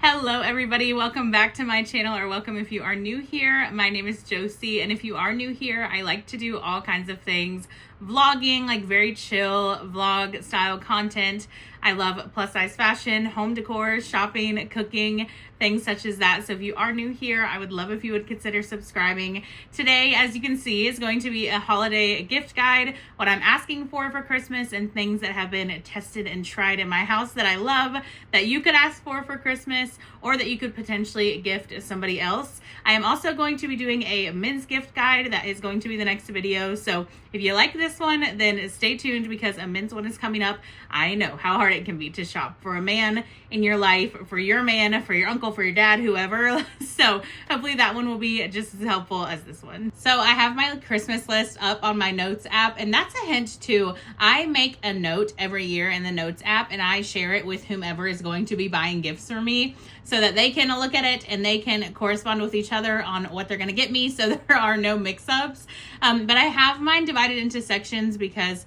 Hello everybody, welcome back to my channel, or welcome if you are new here. My name is Josie, and if you are new here, I like to do all kinds of things. Vlogging, like very chill vlog style content. I love plus size fashion, home decor, shopping, cooking, things such as that. So if you are new here, I would love if you would consider subscribing. Today, as you can see, is going to be a holiday gift guide, what I'm asking for Christmas, and things that have been tested and tried in my house that I love, that you could ask for Christmas, or that you could potentially gift somebody else. I am also going to be doing a men's gift guide. That is going to be the next video. So if you like this one, then stay tuned because a men's one is coming up. I know how hard it can be to shop for a man in your life, for your man, for your uncle, for your dad, whoever. So hopefully that one will be just as helpful as this one. So I have my Christmas list up on my notes app, and that's a hint too. I make a note every year in the notes app, and I share it with whomever is going to be buying gifts for me, so that they can look at it and they can correspond with each other on what they're going to get me, so there are no mix-ups. But I have mine divided into sections because,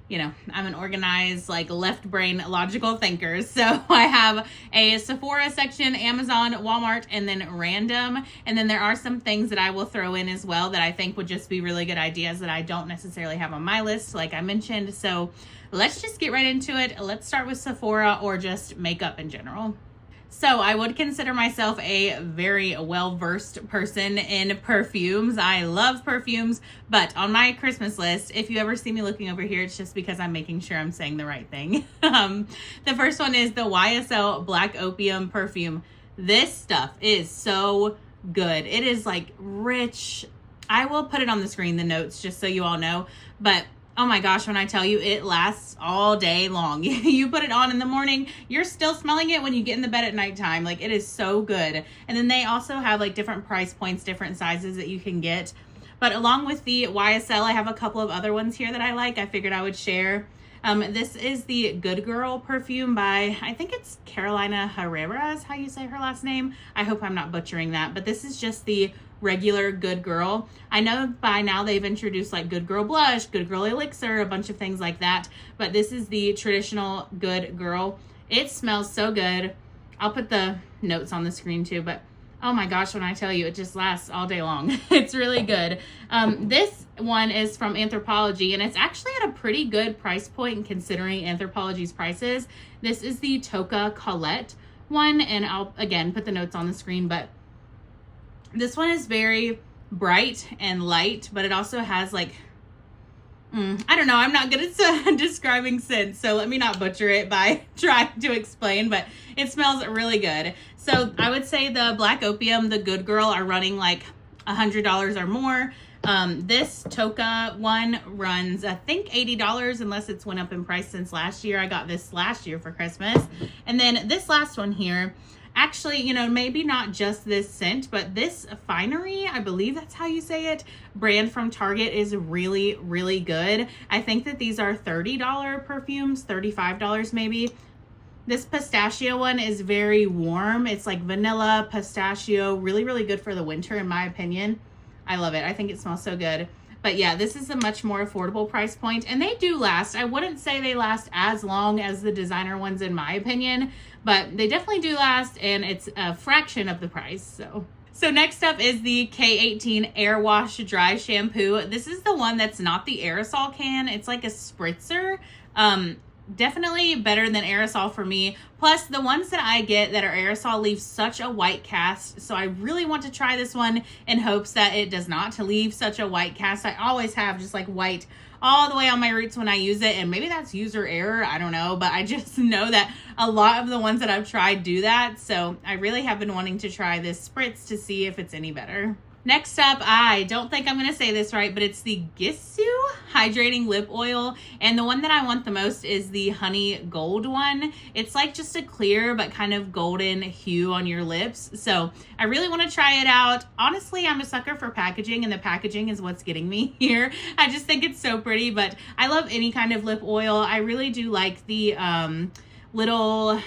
you know, I'm an organized, like, left brain logical thinker. So I have a Sephora section, Amazon, Walmart, and then random. And then there are some things that I will throw in as well that I think would just be really good ideas that I don't necessarily have on my list, like I mentioned. So let's just get right into it. Let's start with Sephora, or just makeup in general. So I would consider myself a very well-versed person in perfumes. I love perfumes, but on my Christmas list, if you ever see me looking over here, it's just because I'm making sure I'm saying the right thing. The first one is the YSL Black Opium perfume. This stuff is so good. It is like rich. I will put it on the screen, the notes, just so you all know, but oh my gosh, when I tell you, it lasts all day long. You put it on in the morning, you're still smelling it when you get in the bed at nighttime. Like, it is so good. And then they also have like different price points, different sizes that you can get. But along with the YSL, I have a couple of other ones here that I like. I figured I would share. This is the Good Girl perfume by, I think it's Carolina Herrera is how you say her last name. I hope I'm not butchering that, but this is just the regular Good Girl. I know by now they've introduced like Good Girl Blush, Good Girl Elixir, a bunch of things like that, but this is the traditional Good Girl. It smells so good. I'll put the notes on the screen too, but oh my gosh, when I tell you, it just lasts all day long. It's really good. This one is from Anthropologie, and it's actually at a pretty good price point considering Anthropologie's prices. This is the Toca Colette one, and I'll again put the notes on the screen, but this one is very bright and light, but it also has like, I don't know, I'm not good at describing scents, so let me not butcher it by trying to explain, but it smells really good. So I would say the Black Opium, the Good Girl, are running like $100 or more. This Toca one runs, I think, $80, unless it's went up in price since last year. I got this last year for Christmas. And then this last one here, actually, you know, maybe not just this scent, but this Finery, I believe that's how you say it, brand from Target is really, really good. I think that these are $30 perfumes, $35 maybe. This pistachio one is very warm. It's like vanilla, pistachio, really, really good for the winter in my opinion. I love it. I think it smells so good. But yeah, this is a much more affordable price point, and they do last. I wouldn't say they last as long as the designer ones in my opinion, but they definitely do last, and it's a fraction of the price. So next up is the K18 Air Wash Dry Shampoo. This is the one that's not the aerosol can. It's like a spritzer. Definitely better than aerosol for me. Plus, the ones that I get that are aerosol leave such a white cast. So I really want to try this one in hopes that it does not leave such a white cast. I always have just like white all the way on my roots when I use it. And maybe that's user error. I don't know. But I just know that a lot of the ones that I've tried do that. So I really have been wanting to try this spritz to see if it's any better. Next up, I don't think I'm going to say this right, but it's the Gissu Hydrating Lip Oil. And the one that I want the most is the Honey Gold one. It's like just a clear but kind of golden hue on your lips. So I really want to try it out. Honestly, I'm a sucker for packaging, and the packaging is what's getting me here. I just think it's so pretty, but I love any kind of lip oil. I really do like the little,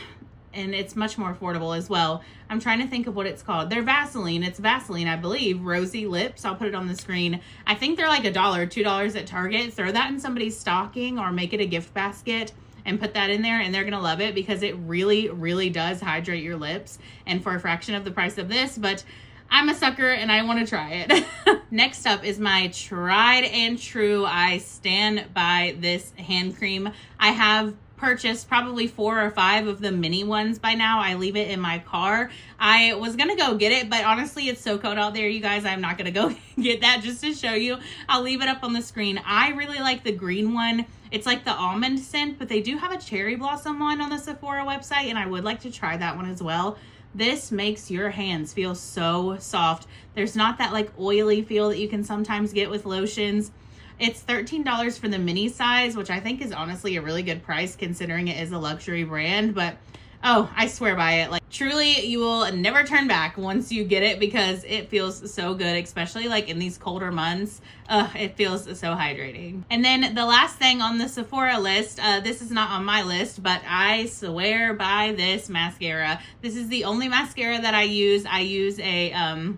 and it's much more affordable as well. I'm trying to think of what it's called. They're Vaseline. It's Vaseline, I believe. Rosy Lips. I'll put it on the screen. I think they're like $1, $2 at Target. Throw that in somebody's stocking or make it a gift basket, and put that in there, and they're gonna love it because it really, really does hydrate your lips, and for a fraction of the price of this. But I'm a sucker and I want to try it. Next up is my tried and true, I stand by this hand cream. I have purchased probably 4 or 5 of the mini ones by now. I leave it in my car. I was gonna go get it, but honestly it's so cold out there, you guys, I'm not gonna go get that just to show you. I'll leave it up on the screen. I really like the green one. It's like the almond scent, but they do have a cherry blossom one on the Sephora website, and I would like to try that one as well. This makes your hands feel so soft. There's not that like oily feel that you can sometimes get with lotions. It's $13 for the mini size, which I think is honestly a really good price considering it is a luxury brand, but oh, I swear by it. Like, truly, you will never turn back once you get it because it feels so good, especially like in these colder months. It feels so hydrating. And then the last thing on the Sephora list, this is not on my list, but I swear by this mascara. This is the only mascara that I use. I use a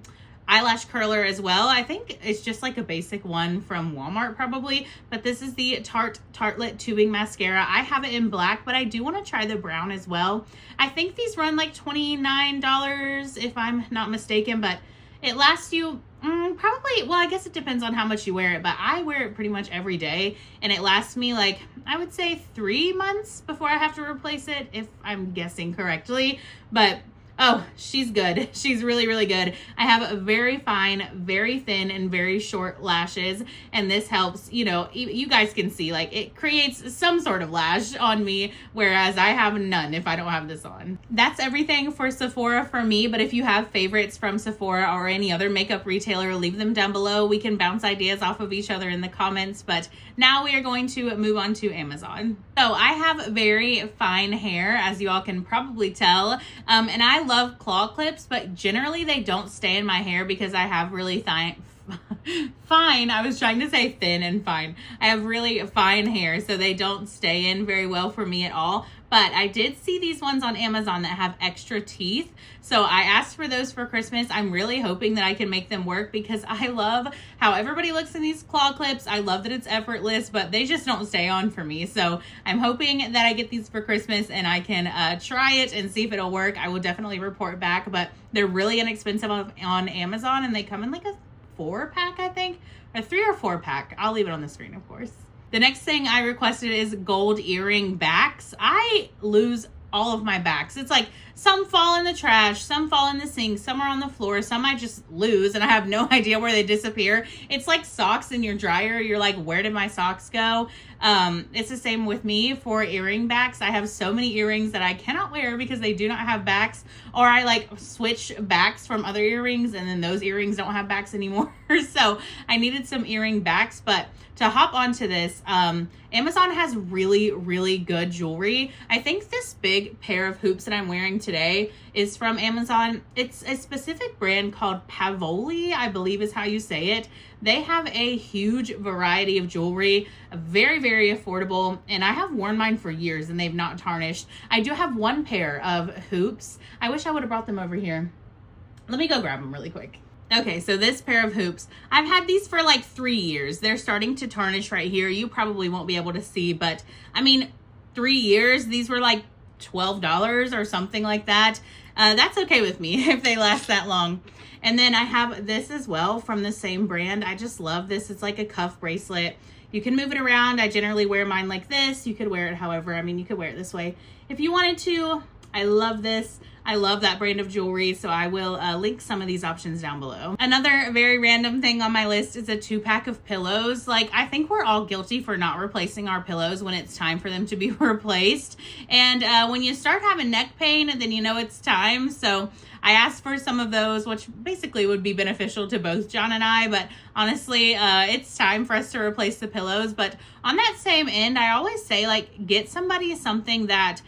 eyelash curler as well. I think it's just like a basic one from Walmart probably, but this is the Tartelette tubing mascara. I have it in black, but I do want to try the brown as well. I think these run like $29 if I'm not mistaken, but it lasts you probably, well, I guess it depends on how much you wear it, but I wear it pretty much every day, and it lasts me like, I would say 3 months before I have to replace it, if I'm guessing correctly. But oh, she's good. She's really, really good. I have a very fine, very thin, and very short lashes, and this helps, you know, you guys can see, like, it creates some sort of lash on me, whereas I have none if I don't have this on. That's everything for Sephora for me, but if you have favorites from Sephora or any other makeup retailer, leave them down below. We can bounce ideas off of each other in the comments, but now we are going to move on to Amazon. So I have very fine hair, as you all can probably tell, and I love claw clips, but generally they don't stay in my hair because I have really fine. I was trying to say thin and fine. I have really fine hair, so they don't stay in very well for me at all. But I did see these ones on Amazon that have extra teeth, so I asked for those for Christmas. I'm really hoping that I can make them work because I love how everybody looks in these claw clips. I love that it's effortless, but they just don't stay on for me. So I'm hoping that I get these for Christmas and I can try it and see if it'll work. I will definitely report back, but they're really inexpensive on Amazon, and they come in like a 4-pack, I think, a 3 or 4-pack. I'll leave it on the screen, of course. The next thing I requested is gold earring backs. I lose all of my backs. It's like some fall in the trash, some fall in the sink, some are on the floor, some I just lose and I have no idea where they disappear. It's like socks in your dryer. You're like, where did my socks go? It's the same with me for earring backs. I have so many earrings that I cannot wear because they do not have backs, or I like switch backs from other earrings and then those earrings don't have backs anymore. So I needed some earring backs, but to hop onto this, Amazon has really, really good jewelry. I think this big pair of hoops that I'm wearing today is from Amazon. It's a specific brand called Pavoli, I believe is how you say it. They have a huge variety of jewelry, very, very affordable, and I have worn mine for years and they've not tarnished. I do have one pair of hoops. I wish I would have brought them over here. Let me go grab them really quick. Okay, so this pair of hoops, I've had these for like 3 years. They're starting to tarnish right here. You probably won't be able to see, but I mean, 3 years, these were like $12 or something like that. That's okay with me if they last that long. And then I have this as well from the same brand. I just love this. It's like a cuff bracelet. You can move it around. I generally wear mine like this. You could wear it however, I mean, you could wear it this way if you wanted to. I love this. I love that brand of jewelry, so I will link some of these options down below. Another very random thing on my list is a 2-pack of pillows. Like, I think we're all guilty for not replacing our pillows when it's time for them to be replaced. And when you start having neck pain, then you know it's time. So I asked for some of those, which basically would be beneficial to both John and I, but honestly, it's time for us to replace the pillows. But on that same end, I always say, like, get somebody something that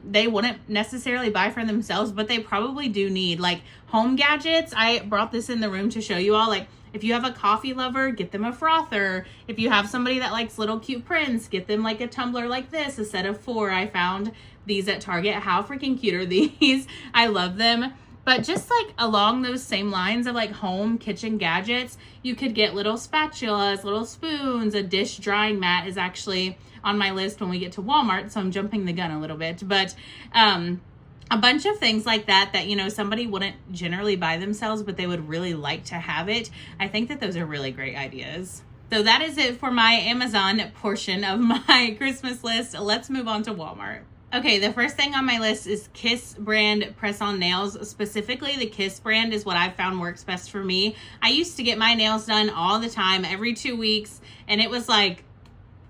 they wouldn't necessarily buy for themselves, but they probably do need, like home gadgets. I brought this in the room to show you all, like if you have a coffee lover, get them a frother. If you have somebody that likes little cute prints, get them like a tumbler like this, a set of 4. I found these at Target. How freaking cute are these? I love them. But just like along those same lines of like home kitchen gadgets, you could get little spatulas, little spoons. A dish drying mat is actually on my list when we get to Walmart, so I'm jumping the gun a little bit. But a bunch of things like that, you know, somebody wouldn't generally buy themselves, but they would really like to have it. I think that those are really great ideas. So that is it for my Amazon portion of my Christmas list. Let's move on to Walmart. Okay, the first thing on my list is Kiss brand press-on nails. Specifically, the Kiss brand is what I've found works best for me. I used to get my nails done all the time, every 2 weeks, and it was like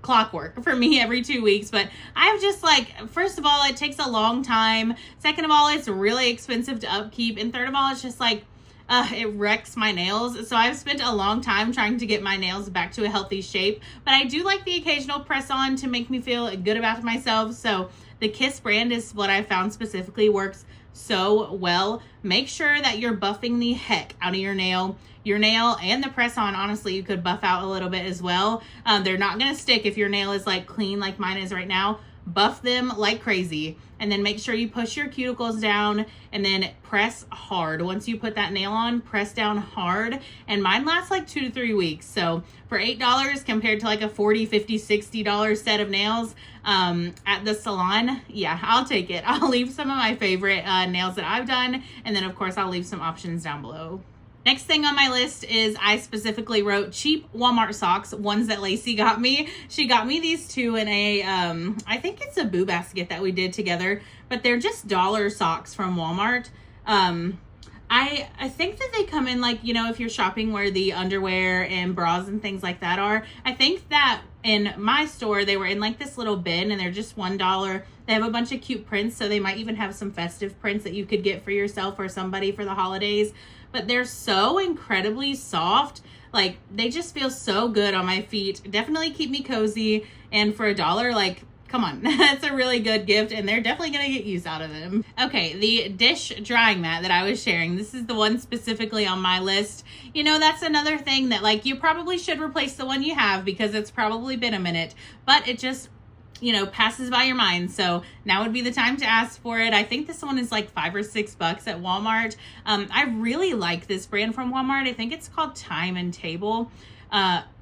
clockwork for me every 2 weeks. But I've just like, first of all, it takes a long time. Second of all, it's really expensive to upkeep. And third of all, it's just like, it wrecks my nails. So I've spent a long time trying to get my nails back to a healthy shape. But I do like the occasional press on to make me feel good about myself. So the Kiss brand is what I found specifically works so well. Make sure that you're buffing the heck out of your nail. Your nail and the press on, honestly, you could buff out a little bit as well. They're not going to stick if your nail is like clean like mine is right now. Buff them like crazy, and then make sure you push your cuticles down and then press hard. Once you put that nail on, press down hard, and mine lasts like 2 to 3 weeks. So for $8 compared to like a $40, $50, $60 set of nails at the salon, yeah, I'll take it. I'll leave some of my favorite nails that I've done, and then of course I'll leave some options down below. Next thing on my list is I specifically wrote cheap Walmart socks, ones that Lacey got me. She got me these two in a, I think it's a boo basket that we did together, but they're just dollar socks from Walmart. I think that they come in like, you know, if you're shopping where the underwear and bras and things like that are. I think that in my store, they were in like this little bin and they're just $1. They have a bunch of cute prints, so they might even have some festive prints that you could get for yourself or somebody for the holidays. But they're so incredibly soft. Like, they just feel so good on my feet. Definitely keep me cozy. And for $1, like, come on, that's a really good gift, and they're definitely going to get use out of them. Okay, the dish drying mat that I was sharing, this is the one specifically on my list. You know, that's another thing that, like, you probably should replace the one you have because it's probably been a minute, but it just, you know, passes by your mind. So now would be the time to ask for it. I think this one is like $5 or $6 at Walmart. I really like this brand from Walmart. I think it's called Time and Table.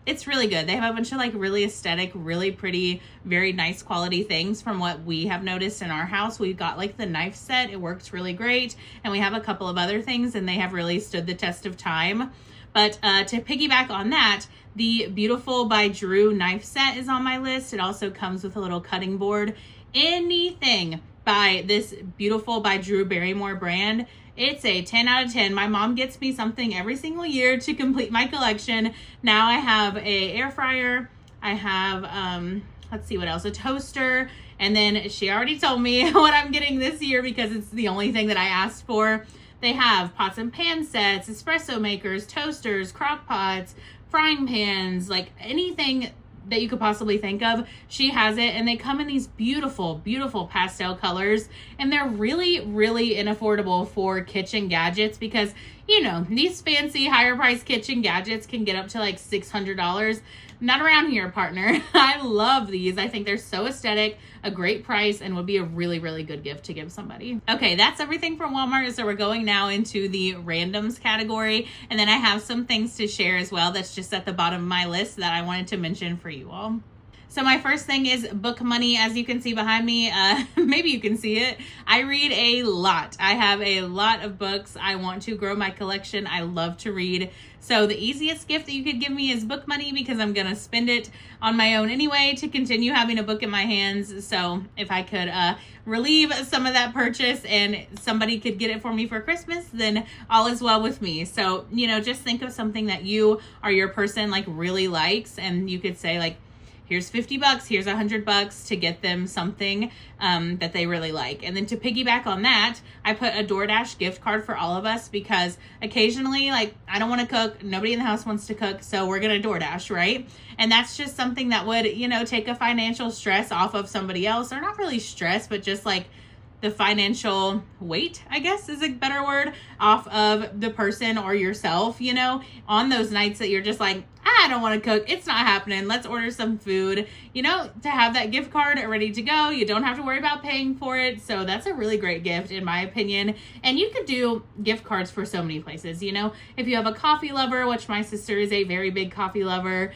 It's really good. They have a bunch of like really aesthetic, really pretty, very nice quality things from what we have noticed in our house. We've got like the knife set. It works really great. And we have a couple of other things and they have really stood the test of time. But to piggyback on that, the Beautiful by Drew knife set is on my list. It also comes with a little cutting board. Anything by this Beautiful by Drew Barrymore brand, it's a 10 out of 10. My mom gets me something every single year to complete my collection. Now I have a air fryer. I have, let's see what else, a toaster. And then she already told me what I'm getting this year because it's the only thing that I asked for. They have pots and pan sets, espresso makers, toasters, crock pots, frying pans, like anything that you could possibly think of, she has it. And they come in these beautiful, beautiful pastel colors. And they're really, really inaffordable for kitchen gadgets because, you know, these fancy higher priced kitchen gadgets can get up to like $600. Not around here, partner. I love these. I think they're so aesthetic, a great price, and would be a really, really good gift to give somebody. Okay, that's everything from Walmart. So we're going now into the randoms category. And then I have some things to share as well that's just at the bottom of my list that I wanted to mention for you all. So my first thing is book money. As you can see behind me, maybe you can see it. I read a lot. I have a lot of books. I want to grow my collection. I love to read. So the easiest gift that you could give me is book money because I'm going to spend it on my own anyway to continue having a book in my hands. So if I could relieve some of that purchase and somebody could get it for me for Christmas, then all is well with me. So, you know, just think of something that you or your person like really likes, and you could say like, here's $50, here's $100 to get them something that they really like. And then to piggyback on that, I put a DoorDash gift card for all of us because occasionally, like, I don't want to cook. Nobody in the house wants to cook, so we're going to DoorDash, right? And that's just something that would, you know, take a financial stress off of somebody else, or not really stress, but just like the financial weight, I guess is a better word, off of the person or yourself, you know, on those nights that you're just like, I don't want to cook. It's not happening. Let's order some food, you know, to have that gift card ready to go. You don't have to worry about paying for it. So that's a really great gift in my opinion. And you could do gift cards for so many places, you know, if you have a coffee lover, which my sister is a very big coffee lover.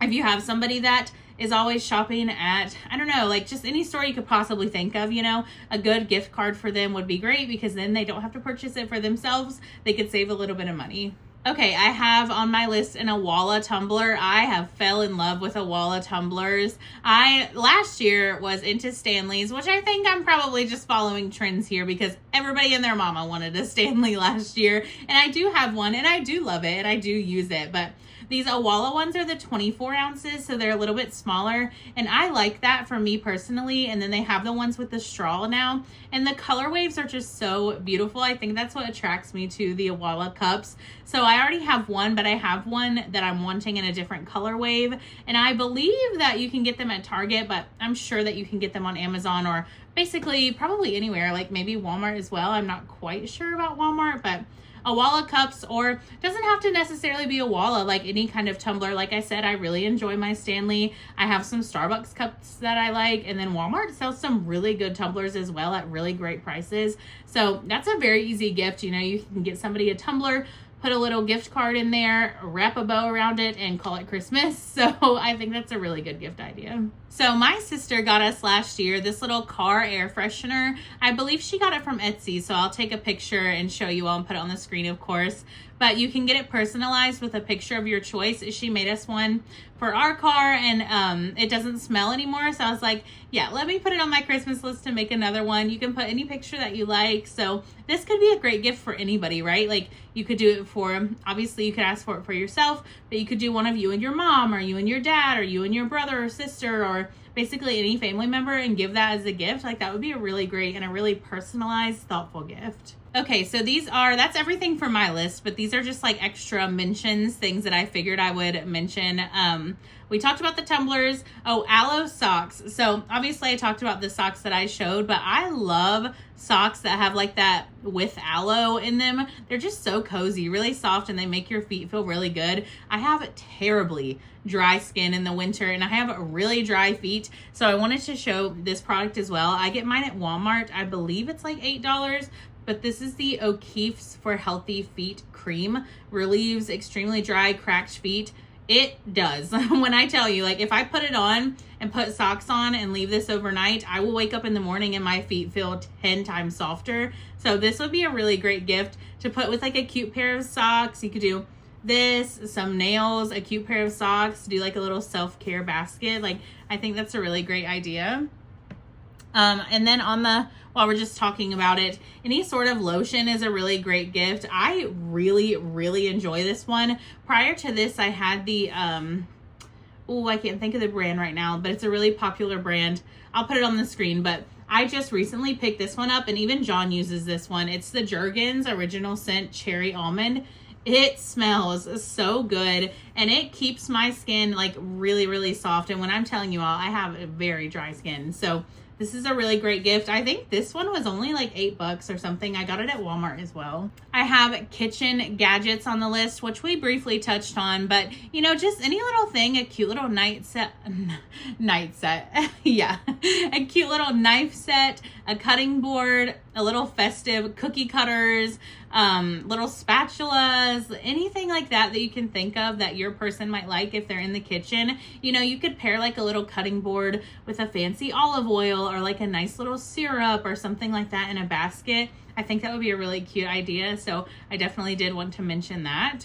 If you have somebody that is always shopping at, I don't know, like just any store you could possibly think of, you know, a good gift card for them would be great because then they don't have to purchase it for themselves. They could save a little bit of money. Okay, I have on my list an Awala tumbler. I have fell in love with Awala tumblers. I last year was into Stanleys, which I think I'm probably just following trends here because everybody and their mama wanted a Stanley last year. And I do have one and I do love it and I do use it, but these Awala ones are the 24 ounces, so they're a little bit smaller, and I like that for me personally. And then they have the ones with the straw now, and the color waves are just so beautiful. I think that's what attracts me to the Awala cups. So I already have one, but I have one that I'm wanting in a different color wave, and I believe that you can get them at Target, but I'm sure that you can get them on Amazon or basically probably anywhere, like maybe Walmart as well. I'm not quite sure about Walmart, but Awala cups, or doesn't have to necessarily be Awala, like any kind of tumbler. Like I said, I really enjoy my Stanley. I have some Starbucks cups that I like, and then Walmart sells some really good tumblers as well at really great prices. So that's a very easy gift. You know, you can get somebody a tumbler, put a little gift card in there, wrap a bow around it, and call it Christmas. So I think that's a really good gift idea. So my sister got us last year this little car air freshener. I believe she got it from Etsy, so I'll take a picture and show you all and put it on the screen, of course. But you can get it personalized with a picture of your choice. She made us one for our car, and it doesn't smell anymore. So I was like, yeah, let me put it on my Christmas list to make another one. You can put any picture that you like. So this could be a great gift for anybody, right? Like you could do it for, obviously you could ask for it for yourself, but you could do one of you and your mom, or you and your dad, or you and your brother or sister, or basically any family member, and give that as a gift. Like that would be a really great and a really personalized, thoughtful gift. Okay, so that's everything for my list, but these are just like extra mentions, things that I figured I would mention. We talked about the tumblers. Oh, aloe socks. So obviously I talked about the socks that I showed, but I love socks that have like that with aloe in them. They're just so cozy, really soft, and they make your feet feel really good. I have terribly dry skin in the winter, and I have really dry feet, so I wanted to show this product as well. I get mine at Walmart. I believe it's like $8, but this is the O'Keeffe's for Healthy Feet Cream. Relieves extremely dry, cracked feet. It does. When I tell you, like if I put it on and put socks on and leave this overnight, I will wake up in the morning and my feet feel 10 times softer. So this would be a really great gift to put with like a cute pair of socks. You could do this, some nails, a cute pair of socks, do like a little self-care basket. Like I think that's a really great idea. And then while we're just talking about it, any sort of lotion is a really great gift. I really, really enjoy this one. Prior to this, I had the, I can't think of the brand right now, but it's a really popular brand. I'll put it on the screen, but I just recently picked this one up, and even John uses this one. It's the Jergens Original Scent Cherry Almond. It smells so good, and it keeps my skin like really, really soft. And when I'm telling you all, I have a very dry skin. So this is a really great gift. I think this one was only like $8 or something. I got it at Walmart as well. I have kitchen gadgets on the list, which we briefly touched on, but you know, just any little thing, a cute little night set, yeah, a cute little knife set, a cutting board, a little festive cookie cutters, little spatulas, anything like that you can think of that your person might like if they're in the kitchen. You know, you could pair like a little cutting board with a fancy olive oil or like a nice little syrup or something like that in a basket. I think that would be a really cute idea. So I definitely did want to mention that.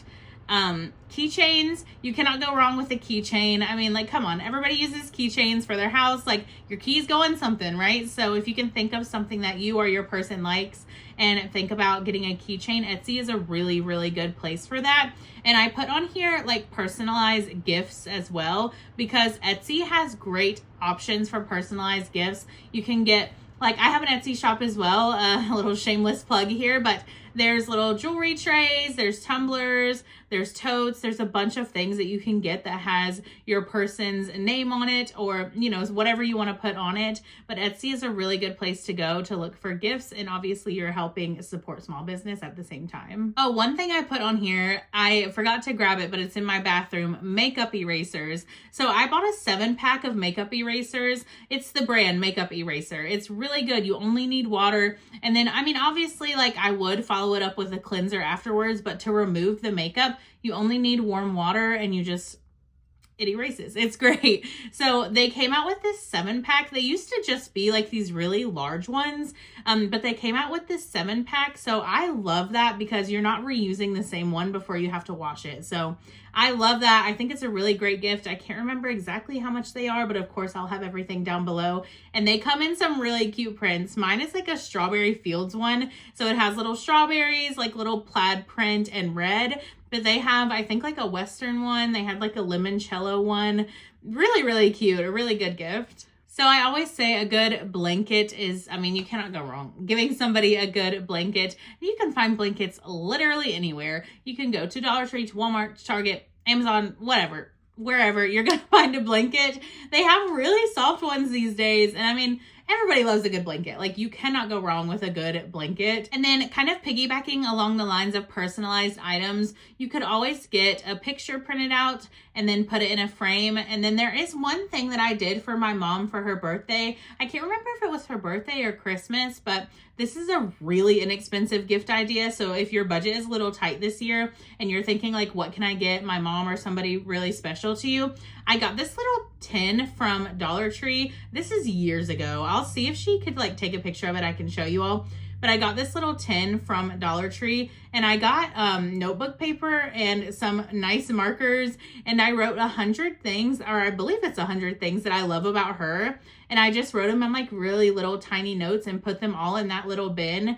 Keychains, you cannot go wrong with a keychain. I mean, like, come on, everybody uses keychains for their house. Like, your keys go in something, right? So if you can think of something that you or your person likes and think about getting a keychain, Etsy is a really, really good place for that. And I put on here like personalized gifts as well, because Etsy has great options for personalized gifts. You can get, like, I have an Etsy shop as well, a little shameless plug here, but there's little jewelry trays, there's tumblers, there's totes, there's a bunch of things that you can get that has your person's name on it, or, you know, whatever you want to put on it. But Etsy is a really good place to go to look for gifts, and obviously you're helping support small business at the same time. Oh, one thing I put on here, I forgot to grab it, but it's in my bathroom, makeup erasers. So I bought a 7-pack of makeup erasers. It's the brand Makeup Eraser. It's really good. You only need water. And then, I mean, obviously, like, I would follow it up with a cleanser afterwards, but to remove the makeup, you only need warm water, and it erases. It's great. So they came out with this 7-pack. They used to just be like these really large ones, but they came out with this 7-pack. So I love that because you're not reusing the same one before you have to wash it. So I love that. I think it's a really great gift. I can't remember exactly how much they are, but of course I'll have everything down below. And they come in some really cute prints. Mine is like a Strawberry Fields one. So it has little strawberries, like little plaid print and red. But they have, I think, like a Western one. They had like a limoncello one. Really, really cute. A really good gift. So I always say a good blanket is, I mean, you cannot go wrong giving somebody a good blanket. You can find blankets literally anywhere. You can go to Dollar Tree, to Walmart, to Target, Amazon, whatever, wherever you're going to find a blanket. They have really soft ones these days. And I mean, everybody loves a good blanket. Like, you cannot go wrong with a good blanket. And then kind of piggybacking along the lines of personalized items, you could always get a picture printed out and then put it in a frame. And then there is one thing that I did for my mom for her birthday. I can't remember if it was her birthday or Christmas, but this is a really inexpensive gift idea. So if your budget is a little tight this year and you're thinking like, what can I get my mom or somebody really special to you? I got this little tin from Dollar Tree. This is years ago. I'll see if she could like take a picture of it. I can show you all. But I got this little tin from Dollar Tree, and I got notebook paper and some nice markers, and I wrote 100 things, or I believe it's 100 things that I love about her. And I just wrote them on like really little tiny notes and put them all in that little bin,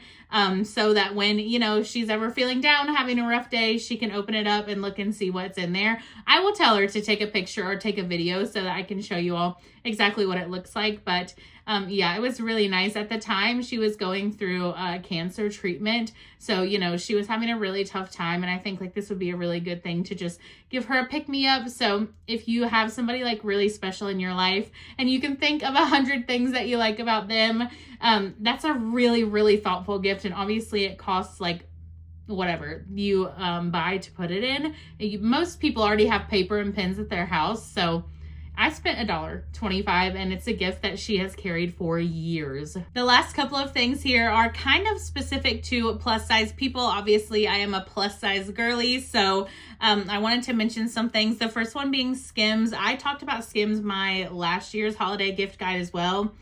so that when, you know, she's ever feeling down, having a rough day, she can open it up and look and see what's in there. I will tell her to take a picture or take a video so that I can show you all exactly what it looks like. But yeah, it was really nice. At the time, she was going through cancer treatment. So, you know, she was having a really tough time. And I think like this would be a really good thing to just give her a pick-me-up. So if you have somebody like really special in your life and you can think of 100 things that you like about them, that's a really, really thoughtful gift. And obviously it costs like whatever you buy to put it in. Most people already have paper and pens at their house. So I spent $1.25 and it's a gift that she has carried for years. The last couple of things here are kind of specific to plus size people. Obviously, I am a plus size girly, so I wanted to mention some things. The first one being Skims. I talked about Skims my last year's holiday gift guide as well.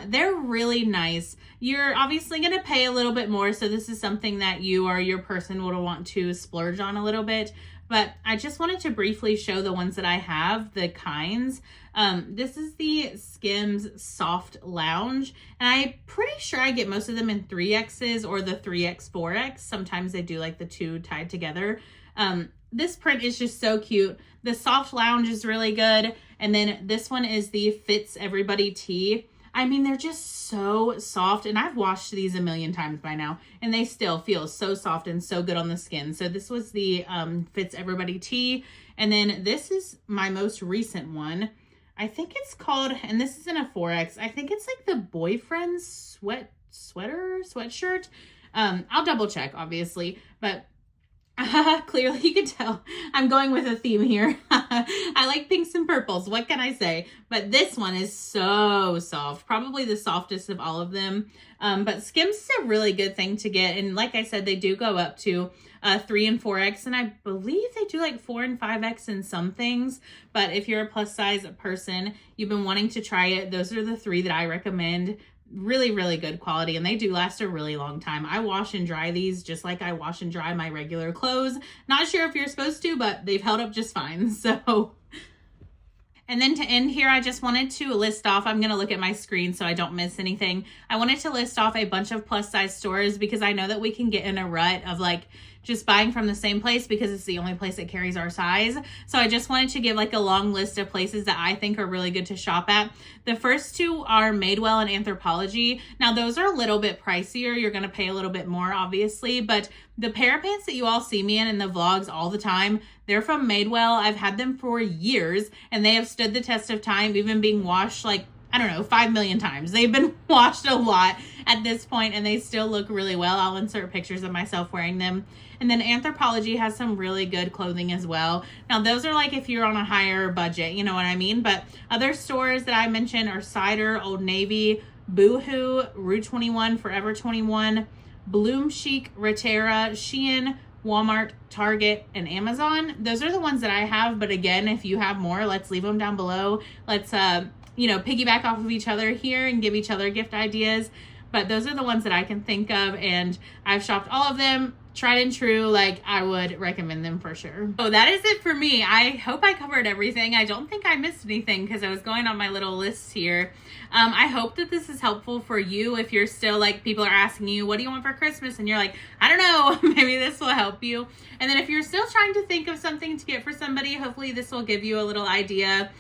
They're really nice. You're obviously going to pay a little bit more, so this is something that you or your person would want to splurge on a little bit. But I just wanted to briefly show the ones that I have, the kinds. This is the Skims Soft Lounge, and I'm pretty sure I get most of them in 3Xs or the 3X, 4X. Sometimes they do like the two tied together. This print is just so cute. The Soft Lounge is really good. And then this one is the Fits Everybody Tee. I mean, they're just so soft, and I've washed these a million times by now, and they still feel so soft and so good on the skin. So this was the Fits Everybody Tee, and then this is my most recent one. I think it's called, and this is in a 4X, I think it's like the Boyfriend sweatshirt. I'll double check, obviously, but clearly you can tell I'm going with a theme here. I like pinks and purples. What can I say? But this one is so soft. Probably the softest of all of them. But Skims is a really good thing to get. And like I said, they do go up to 3 and 4X. And I believe they do like 4 and 5X in some things. But if you're a plus size person, you've been wanting to try it, those are the 3 that I recommend. Really, really good quality, and they do last a really long time. I wash and dry these just like I wash and dry my regular clothes. Not sure if you're supposed to, but they've held up just fine. So, and then to end here, I just wanted to list off, I'm going to look at my screen so I don't miss anything. I wanted to list off a bunch of plus size stores because I know that we can get in a rut of like just buying from the same place because it's the only place that carries our size. So I just wanted to give like a long list of places that I think are really good to shop at. The first two are Madewell and Anthropologie. Now those are a little bit pricier. You're going to pay a little bit more obviously, but the pair of pants that you all see me in the vlogs all the time, they're from Madewell. I've had them for years and they have stood the test of time, even being washed like, I don't know, 5 million times. They've been washed a lot at this point and they still look really well. I'll insert pictures of myself wearing them. And then Anthropologie has some really good clothing as well. Now those are like if you're on a higher budget, you know what I mean? But other stores that I mentioned are Cider, Old Navy, Boohoo, Rue 21, Forever 21, Bloom Chic, Reterra, Shein, Walmart, Target, and Amazon. Those are the ones that I have. But again, if you have more, let's leave them down below. Let's, piggyback off of each other here and give each other gift ideas. But those are the ones that I can think of. And I've shopped all of them. Tried and true, like I would recommend them for sure. So that is it for me. I hope I covered everything. I don't think I missed anything because I was going on my little list here. I hope that this is helpful for you if you're still like, people are asking you, what do you want for Christmas? And you're like, I don't know, maybe this will help you. And then if you're still trying to think of something to get for somebody, hopefully this will give you a little idea,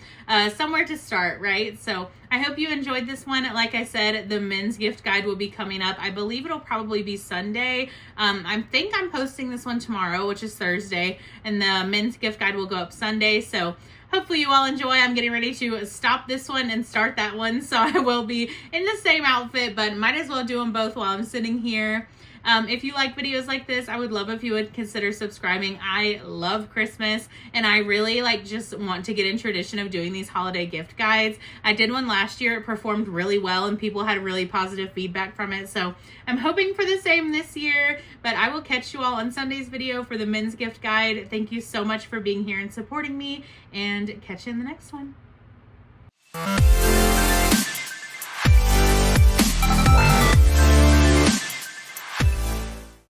somewhere to start, right? So I hope you enjoyed this one. Like I said, the men's gift guide will be coming up. I believe it'll probably be Sunday. I think I'm posting this one tomorrow, which is Thursday, and the men's gift guide will go up Sunday. So hopefully you all enjoy. I'm getting ready to stop this one and start that one. So I will be in the same outfit, but might as well do them both while I'm sitting here. If you like videos like this, I would love if you would consider subscribing. I love Christmas and I really just want to get in tradition of doing these holiday gift guides. I did one last year. It performed really well and people had really positive feedback from it. So I'm hoping for the same this year, but I will catch you all on Sunday's video for the men's gift guide. Thank you so much for being here and supporting me, and catch you in the next one.